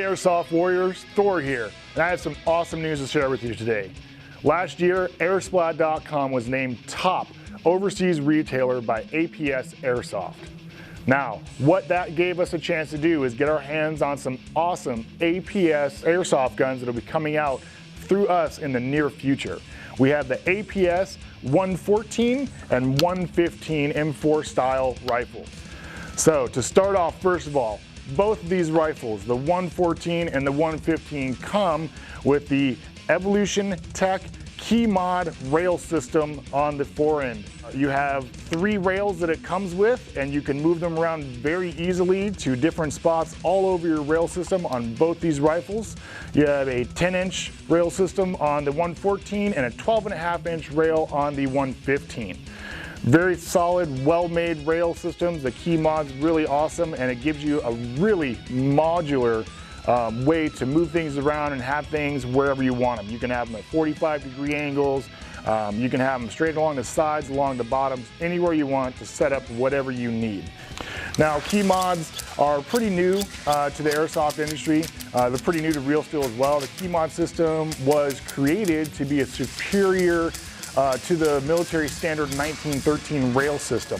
Airsoft Warriors, Thor here, and I have some awesome news to share with you today. Last year, AirSplat.com was named top overseas retailer by APS Airsoft. Now, what that gave us a chance to do is get our hands on some awesome APS airsoft guns that will be coming out through us in the near future. We have the APS 114 and 115 M4 style rifle. So to start off, first of all, both of these rifles, the 114 and the 115, come with the Evolution Tech Keymod rail system on the forend. You have 3 rails that it comes with, and you can move them around very easily to different spots all over your rail system on both these rifles. You have a 10-inch rail system on the 114 and a 12.5-inch rail on the 115. Very solid, well-made rail systems. The Keymod's really awesome, and it gives you a really modular way to move things around and have things wherever you want them. You can have them at 45-degree angles. You can have them straight along the sides, along the bottoms, anywhere you want to set up whatever you need. Now, Keymods are pretty new to the airsoft industry. They're pretty new to Real Steel as well. The Keymod system was created to be a superior to the military standard 1913 rail system.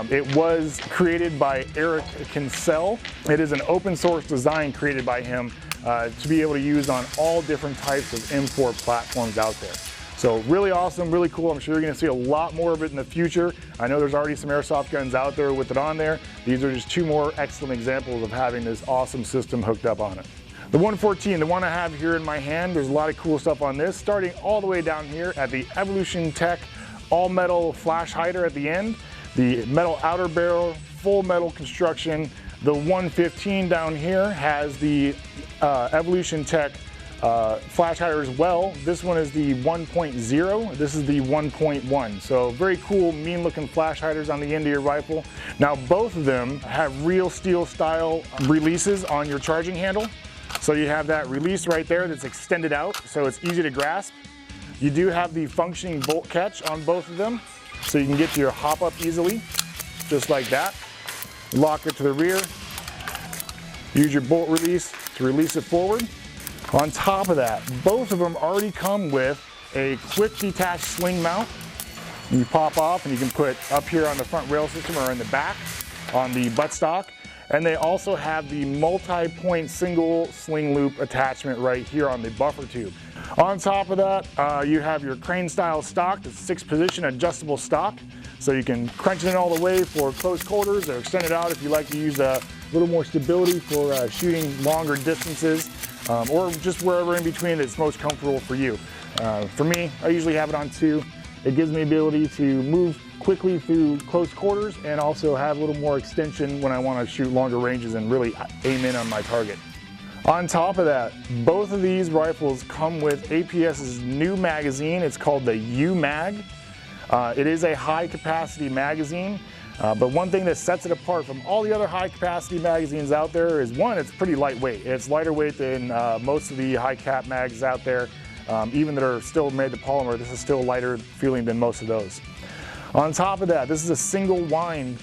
It was created by Eric Kinsell. It is an open source design created by him to be able to use on all different types of M4 platforms out there. So really awesome, really cool. I'm sure you're going to see a lot more of it in the future. I know there's already some airsoft guns out there with it on there. These are just 2 more excellent examples of having this awesome system hooked up on it. The 114, the one I have here in my hand, there's a lot of cool stuff on this, starting all the way down here at the Evolution Tech all-metal flash hider at the end, the metal outer barrel, full metal construction. The 115 down here has the Evolution Tech flash hider as well. This one is the 1.0, this is the 1.1. So very cool, mean looking flash hiders on the end of your rifle. Now both of them have Real Steel style releases on your charging handle. So you have that release right there that's extended out, so it's easy to grasp. You do have the functioning bolt catch on both of them, so you can get to your hop up easily, just like that. Lock it to the rear. Use your bolt release to release it forward. On top of that, both of them already come with a quick detach sling mount. You pop off and you can put up here on the front rail system or in the back on the buttstock. And they also have the multi-point single sling loop attachment right here on the buffer tube. On top of that, you have your crane style stock, the 6-position adjustable stock. So you can crunch it in all the way for close quarters or extend it out if you like to use a little more stability for shooting longer distances or just wherever in between that's most comfortable for you. For me, I usually have it on 2. It gives me the ability to move quickly through close quarters and also have a little more extension when I want to shoot longer ranges and really aim in on my target. On top of that, both of these rifles come with APS's new magazine. It's called the U-Mag. It is a high capacity magazine, but one thing that sets it apart from all the other high capacity magazines out there is, one, it's pretty lightweight. It's lighter weight than most of the high cap mags out there. Even that are still made to polymer, this is still lighter feeling than most of those. On top of that, this is a single wind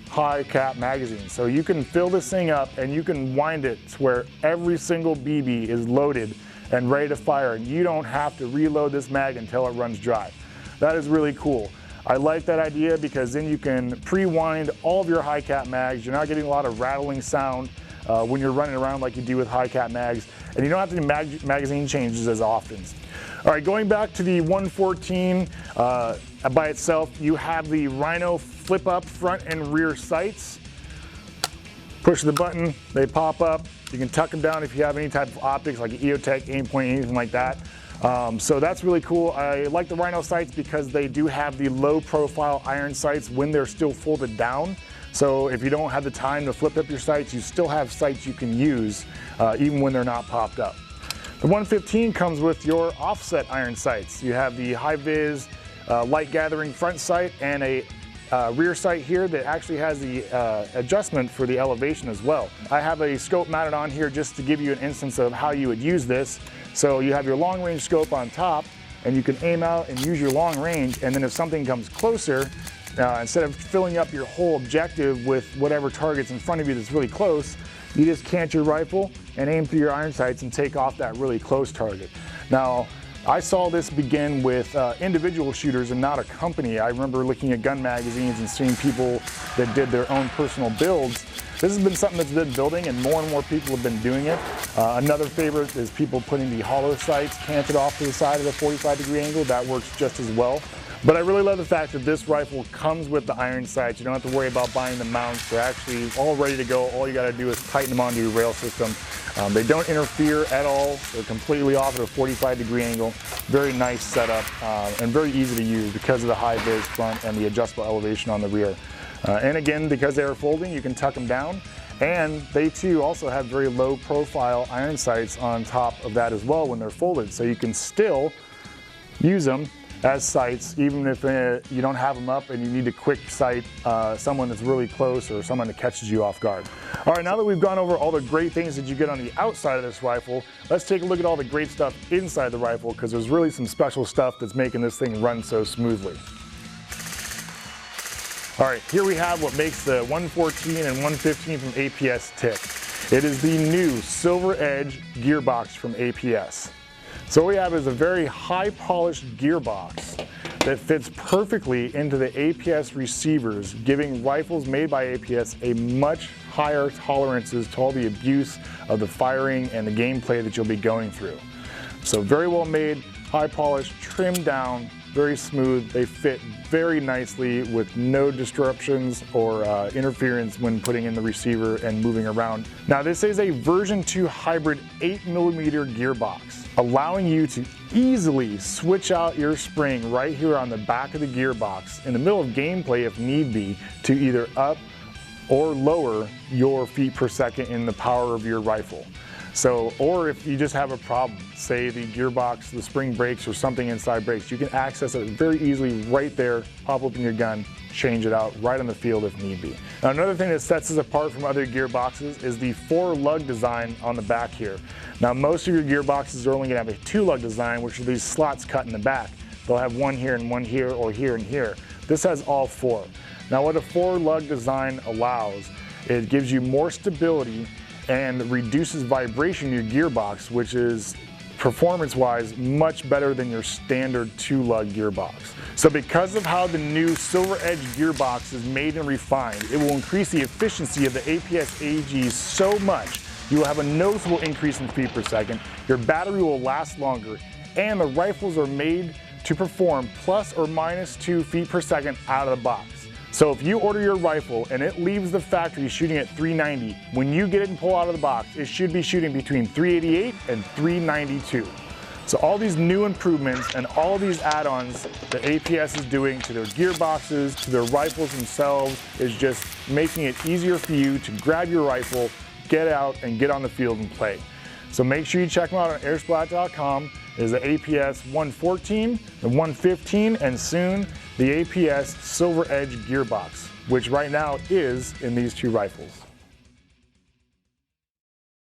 high cap magazine. So you can fill this thing up and you can wind it to where every single BB is loaded and ready to fire, and you don't have to reload this mag until it runs dry. That is really cool. I like that idea because then you can pre-wind all of your high cap mags. You're not getting a lot of rattling sound when you're running around like you do with high cap mags, and you don't have to do magazine changes as often. All right, going back to the 114 by itself, you have the Rhino flip up front and rear sights. Push the button, they pop up. You can tuck them down if you have any type of optics like EOTech, aim point, anything like that. So that's really cool. I like the Rhino sights because they do have the low profile iron sights when they're still folded down. So if you don't have the time to flip up your sights, you still have sights you can use even when they're not popped up. The 115 comes with your offset iron sights. You have the high vis light gathering front sight and a rear sight here that actually has the adjustment for the elevation as well. I have a scope mounted on here just to give you an instance of how you would use this. So you have your long range scope on top and you can aim out and use your long range, and then if something comes closer, Instead of filling up your whole objective with whatever target's in front of you that's really close, you just cant your rifle and aim through your iron sights and take off that really close target. Now, I saw this begin with individual shooters and not a company. I remember looking at gun magazines and seeing people that did their own personal builds. This has been something that's been building, and more people have been doing it. Another favorite is people putting the hollow sights canted off to the side at a 45-degree angle. That works just as well. But I really love the fact that this rifle comes with the iron sights. You don't have to worry about buying the mounts. They're actually all ready to go. All you got to do is tighten them onto your rail system. They don't interfere at all. They're completely off at a 45-degree angle. Very nice setup and very easy to use because of the high vis front and the adjustable elevation on the rear. And again, because they are folding, you can tuck them down. And they too also have very low profile iron sights on top of that as well when they're folded. So you can still use them as sights, even if you don't have them up and you need to quick sight someone that's really close or someone that catches you off guard. All right, now that we've gone over all the great things that you get on the outside of this rifle, let's take a look at all the great stuff inside the rifle, because there's really some special stuff that's making this thing run so smoothly. All right, here we have what makes the 114 and 115 from APS tick. It is the new Silver Edge gearbox from APS. So what we have is a very high polished gearbox that fits perfectly into the APS receivers, giving rifles made by APS a much higher tolerances to all the abuse of the firing and the gameplay that you'll be going through. So very well made, high polished, trimmed down, very smooth. They fit very nicely with no disruptions or interference when putting in the receiver and moving around. Now this is a version 2 hybrid 8mm gearbox, allowing you to easily switch out your spring right here on the back of the gearbox in the middle of gameplay if need be, to either up or lower your feet per second in the power of your rifle. So, or if you just have a problem, say the gearbox, the spring breaks or something inside breaks, you can access it very easily right there, pop open your gun, change it out right on the field if need be. Now, another thing that sets this apart from other gearboxes is the 4 lug design on the back here. Now, most of your gearboxes are only going to have a 2 lug design, which are these slots cut in the back. They'll have one here and one here, or here and here. This has all 4. Now, what a 4 lug design allows, it gives you more stability and reduces vibration in your gearbox, which is performance-wise much better than your standard 2 lug gearbox. So because of how the new Silver Edge gearbox is made and refined, it will increase the efficiency of the APS AEG so much, you will have a noticeable increase in feet per second, your battery will last longer, and the rifles are made to perform plus or minus 2 feet per second out of the box. So if you order your rifle and it leaves the factory shooting at 390, when you get it and pull out of the box, it should be shooting between 388 and 392. So all these new improvements and all these add-ons that APS is doing to their gearboxes, to their rifles themselves, is just making it easier for you to grab your rifle, get out, and get on the field and play. So make sure you check them out on AirSplat.com. Is the APS 114, the 115, and soon the APS Silver Edge gearbox, which right now is in these 2 rifles.